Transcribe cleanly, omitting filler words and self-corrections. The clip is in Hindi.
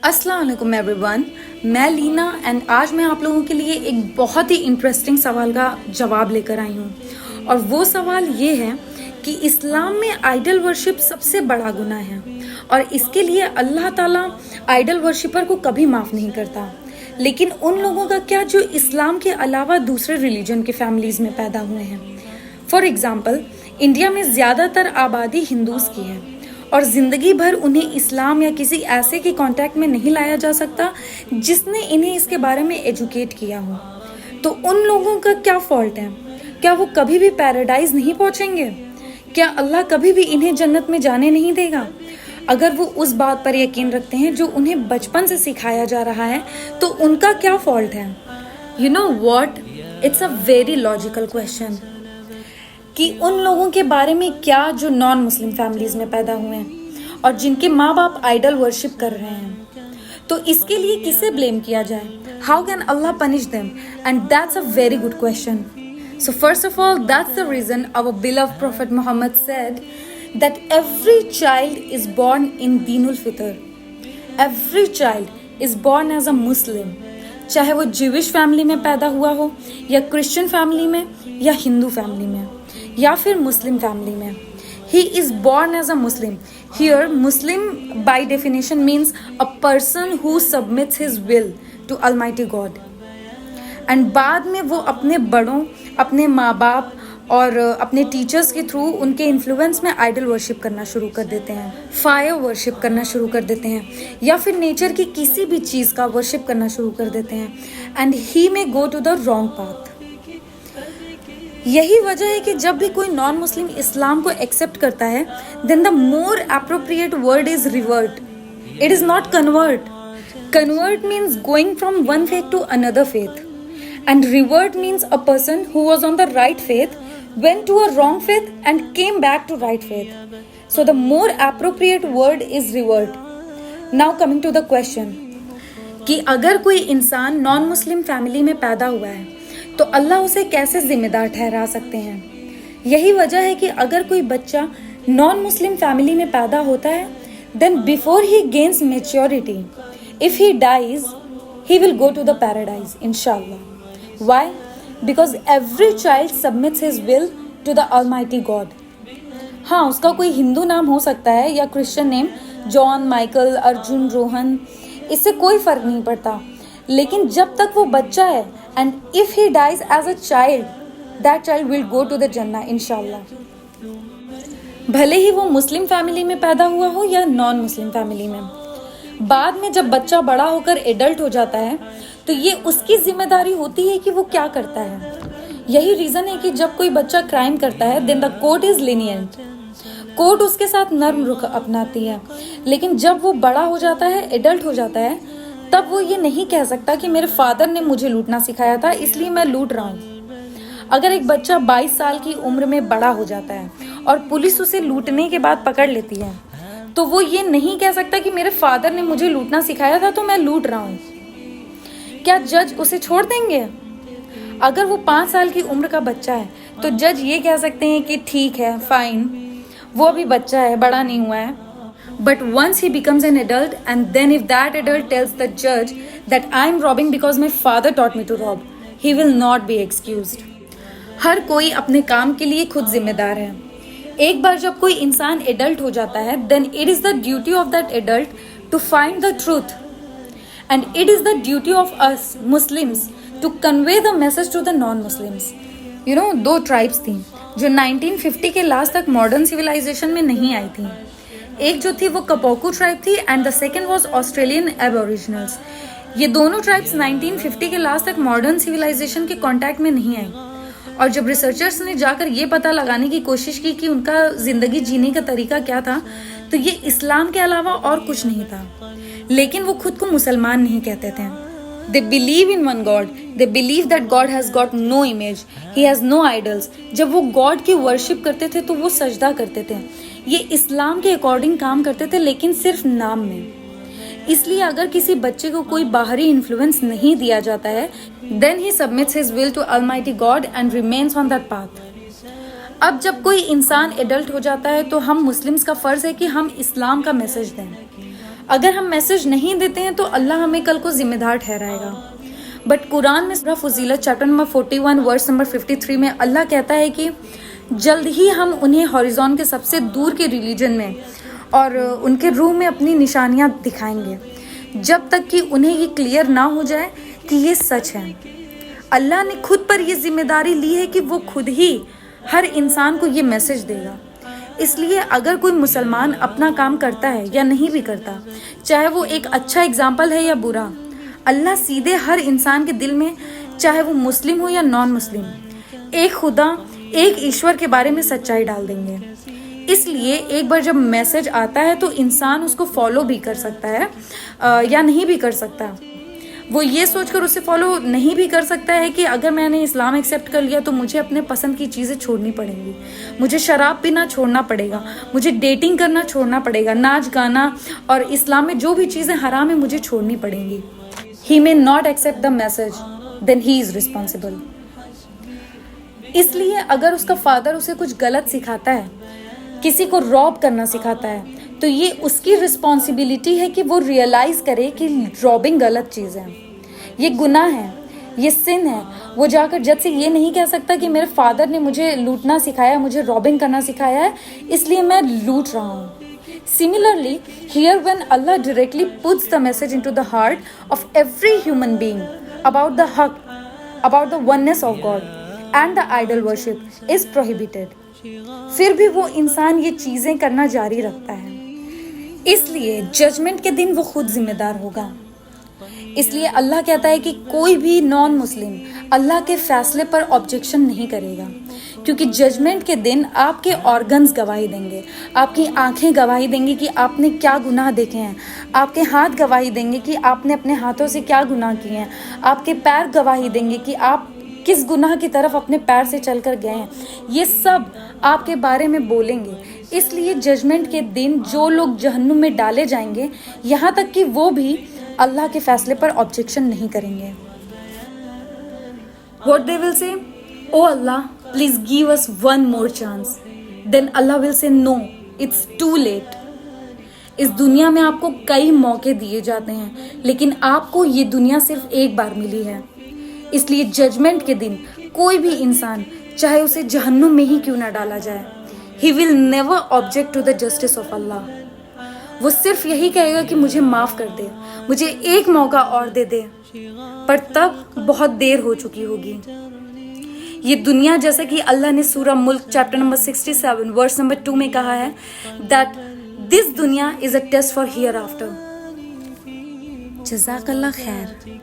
अस्सलाम वालेकुम एवरीवन, मैं लीना एंड आज मैं आप लोगों के लिए एक बहुत ही इंटरेस्टिंग सवाल का जवाब लेकर आई हूँ। और वो सवाल ये है कि इस्लाम में आइडल वर्शिप सबसे बड़ा गुनाह है और इसके लिए अल्लाह ताला आइडल वर्शिपर को कभी माफ़ नहीं करता। लेकिन उन लोगों का क्या जो इस्लाम के अलावा दूसरे रिलीजन के फैमिलीज़ में पैदा हुए हैं। फॉर एग्ज़ाम्पल, इंडिया में ज़्यादातर आबादी हिंदूज़ की है और ज़िंदगी भर उन्हें इस्लाम या किसी ऐसे के कांटेक्ट में नहीं लाया जा सकता जिसने इन्हें इसके बारे में एजुकेट किया हो। तो उन लोगों का क्या फॉल्ट है? क्या वो कभी भी पैराडाइज नहीं पहुंचेंगे? क्या अल्लाह कभी भी इन्हें जन्नत में जाने नहीं देगा? अगर वो उस बात पर यकीन रखते हैं जो उन्हें बचपन से सिखाया जा रहा है, तो उनका क्या फॉल्ट है? You know what, it's a very logical question कि उन लोगों के बारे में क्या जो नॉन मुस्लिम फैमिलीज़ में पैदा हुए हैं और जिनके माँ बाप आइडल वर्शिप कर रहे हैं। तो इसके लिए किसे ब्लेम किया जाए? How can Allah punish them? And that's a very good question. So first of all, that's the reason our beloved prophet Muhammad said that every child is born in Deenul Fitr. Every child is born as a Muslim. चाहे वो ज्यूइश फैमिली में पैदा हुआ हो या क्रिश्चियन फैमिली में या हिंदू फैमिली में या फिर मुस्लिम फैमिली में, he is born as a Muslim. Here, Muslim by definition means a person who submits his will to Almighty God. And बाद में वो अपने बड़ों, अपने माँ बाप और अपने टीचर्स के थ्रू उनके इन्फ्लुएंस में आइडल वर्शिप करना शुरू कर देते हैं, फायर वर्शिप करना शुरू कर देते हैं या फिर नेचर की किसी भी चीज़ का वर्शिप करना शुरू कर देते हैं। And he may go to the wrong path. यही वजह है कि जब भी कोई नॉन मुस्लिम इस्लाम को एक्सेप्ट करता है, then the more appropriate word is revert. It is not convert. Convert means going from one faith to another faith, and revert means a person who was on the right faith went to a wrong faith and came back to right faith. So the more appropriate word is revert. Now coming to the question कि अगर कोई इंसान नॉन मुस्लिम फैमिली में पैदा हुआ है तो अल्लाह उसे कैसे जिम्मेदार ठहरा सकते हैं? यही वजह है कि अगर कोई बच्चा नॉन मुस्लिम फैमिली में पैदा होता है, then before he gains maturity, if he dies, he will go to the paradise, inshallah. Why? Because every child submits his will to the Almighty God. हाँ, उसका कोई हिंदू नाम हो सकता है या Christian name, John, Michael, Arjun, Rohan, इससे कोई फर्क नहीं पड़ता। लेकिन जब तक वो बच्चा है, and if he dies as a child, that child will go to the Jannah, इंशाल्लाह। भले ही वो मुस्लिम फैमिली में पैदा हुआ हो या नॉन मुस्लिम फैमिली में। बाद में जब बच्चा बड़ा होकर एडल्ट हो जाता है तो ये उसकी जिम्मेदारी होती है कि वो क्या करता है। यही रीज़न है कि जब कोई बच्चा क्राइम करता है, then the court is lenient. Court उसके साथ नर्म रुख अपनाती है। लेकिन जब वो बड़ा हो जाता है, एडल्ट हो जाता है, तब वो ये नहीं कह सकता कि मेरे फादर ने मुझे लूटना सिखाया था इसलिए मैं लूट रहा हूँ। अगर एक बच्चा 22 साल की उम्र में बड़ा हो जाता है और पुलिस उसे लूटने के बाद पकड़ लेती है, तो वो ये नहीं कह सकता कि मेरे फादर ने मुझे लूटना सिखाया था तो मैं लूट रहा हूँ। क्या जज उसे छोड़ देंगे? अगर वो 5 साल की उम्र का बच्चा है तो जज ये कह सकते हैं कि ठीक है, फाइन, वो अभी बच्चा है, बड़ा नहीं हुआ है। But once he becomes an adult and then if that adult tells the जज that I am robbing because my father taught me to rob, he will not be excused. हर कोई अपने काम के लिए खुद जिम्मेदार है। एक बार जब कोई इंसान एडल्ट हो जाता है, then it is the duty of that adult to find the truth and it is the duty of us Muslims to convey the message to the non-Muslims. You know, 2 tribes थी जो 1950 के लास्ट तक मॉडर्न सिविलाइजेशन में नहीं आई थी। एक जो थी वो कपोकू ट्राइब थी and the second was Australian Aboriginals. ये दोनों ट्राइब्स 1950 के लास्ट तक मॉडर्न सिविलाइजेशन के कांटेक्ट में नहीं आई। और जब रिसर्चर्स ने जाकर ये पता लगाने की कोशिश की कि उनका ज़िंदगी जीने का तरीका क्या था, तो ये इस्लाम के अलावा और कुछ नहीं था। लेकिन वो खुद को मुसलमान नहीं कहते थे। They believe in one God, they believe that God has got no image, he has no idols. जब वो गॉड की वर्शिप करते थे तो वो सजदा करते थे। ये इस्लाम के अकॉर्डिंग काम करते थे, लेकिन सिर्फ नाम में। इसलिए अगर किसी बच्चे को कोई बाहरी इन्फ्लुएंस नहीं दिया जाता है, then he submits his will to almighty God and remains on that path. अब जब कोई इंसान एडल्ट हो जाता है तो हम मुस्लिम्स का फ़र्ज़ है कि हम इस्लाम का मैसेज दें। अगर हम मैसेज नहीं देते हैं तो अल्लाह हमें कल को जिम्मेदार ठहराएगा। बट कुरान में सूरह फजीलत चैप्टर नंबर 41 वर्स नंबर 53 में अल्लाह कहता है कि जल्द ही हम उन्हें हॉरिजॉन के सबसे दूर के रिलीजन में और उनके रूह में अपनी निशानियां दिखाएंगे, जब तक कि उन्हें ये क्लियर ना हो जाए कि ये सच है। अल्लाह ने खुद पर ये जिम्मेदारी ली है कि वो खुद ही हर इंसान को ये मैसेज देगा। इसलिए अगर कोई मुसलमान अपना काम करता है या नहीं भी करता, चाहे वो एक अच्छा एग्जाम्पल है या बुरा, अल्लाह सीधे हर इंसान के दिल में, चाहे वो मुस्लिम हो या नॉन मुस्लिम, एक खुदा, एक ईश्वर के बारे में सच्चाई डाल देंगे। इसलिए एक बार जब मैसेज आता है तो इंसान उसको फॉलो भी कर सकता है या नहीं भी कर सकता। वो ये सोचकर उसे फॉलो नहीं भी कर सकता है कि अगर मैंने इस्लाम एक्सेप्ट कर लिया तो मुझे अपने पसंद की चीज़ें छोड़नी पड़ेंगी, मुझे शराब पीना छोड़ना पड़ेगा, मुझे डेटिंग करना छोड़ना पड़ेगा, नाच गाना और इस्लाम में जो भी चीज़ें हराम है मुझे छोड़नी पड़ेंगी। He may not accept the message, then he is responsible. इसलिए अगर उसका फादर उसे कुछ गलत सिखाता है, किसी को रॉब करना सिखाता है, तो ये उसकी रिस्पॉन्सिबिलिटी है कि वो रियलाइज़ करे कि रॉबिंग गलत चीज़ है, ये गुनाह है, ये सिन है। वो जाकर जज से ये नहीं कह सकता कि मेरे फादर ने मुझे लूटना सिखाया, मुझे रॉबिंग करना सिखाया है, इसलिए मैं लूट रहा हूँ। Similarly, here when Allah directly puts the message into the heart of every human being about the haqq, about the oneness of God and the idol worship is prohibited, फिर भी वो इंसान ये चीज़ें करना जारी रखता है। इसलिए जजमेंट के दिन वो खुद जिम्मेदार होगा। इसलिए अल्लाह कहता है कि कोई भी नॉन मुस्लिम अल्लाह के फैसले पर ऑब्जेक्शन नहीं करेगा, क्योंकि जजमेंट के दिन आपके ऑर्गन्स गवाही देंगे, आपकी आंखें गवाही देंगी कि आपने क्या गुनाह देखे हैं, आपके हाथ गवाही देंगे कि आपने अपने हाथों से क्या गुनाह किए हैं, आपके पैर गवाही देंगे कि आप किस गुनाह की तरफ अपने पैर से चलकर गए हैं। ये सब आपके बारे में बोलेंगे। इसलिए जजमेंट के दिन जो लोग जहन्नुम में डाले जाएंगे, यहाँ तक कि वो भी अल्लाह के फैसले पर ऑब्जेक्शन नहीं करेंगे। What they will say? Oh Allah, please give us one more chance. Then Allah will say no, it's too late. इस दुनिया में आपको कई मौके दिए जाते हैं, लेकिन आपको ये दुनिया सिर्फ एक बार मिली है। इसलिए जजमेंट के दिन कोई भी इंसान, चाहे उसे जहन्नुम में ही क्यों ना डाला जाए, he will never object to the justice of Allah. वो सिर्फ यही कहेगा कि मुझे माफ़ कर दे, मुझे एक मौका और दे दे, पर तब बहुत देर हो चुकी होगी। ये दुनिया, जैसा कि अल्लाह ने सूरह मुल्क चैप्टर नंबर 67 वर्स नंबर 2 में कहा है, दैट दिस दुनिया is a test for hereafter. जज़ाकल्लाह खैर।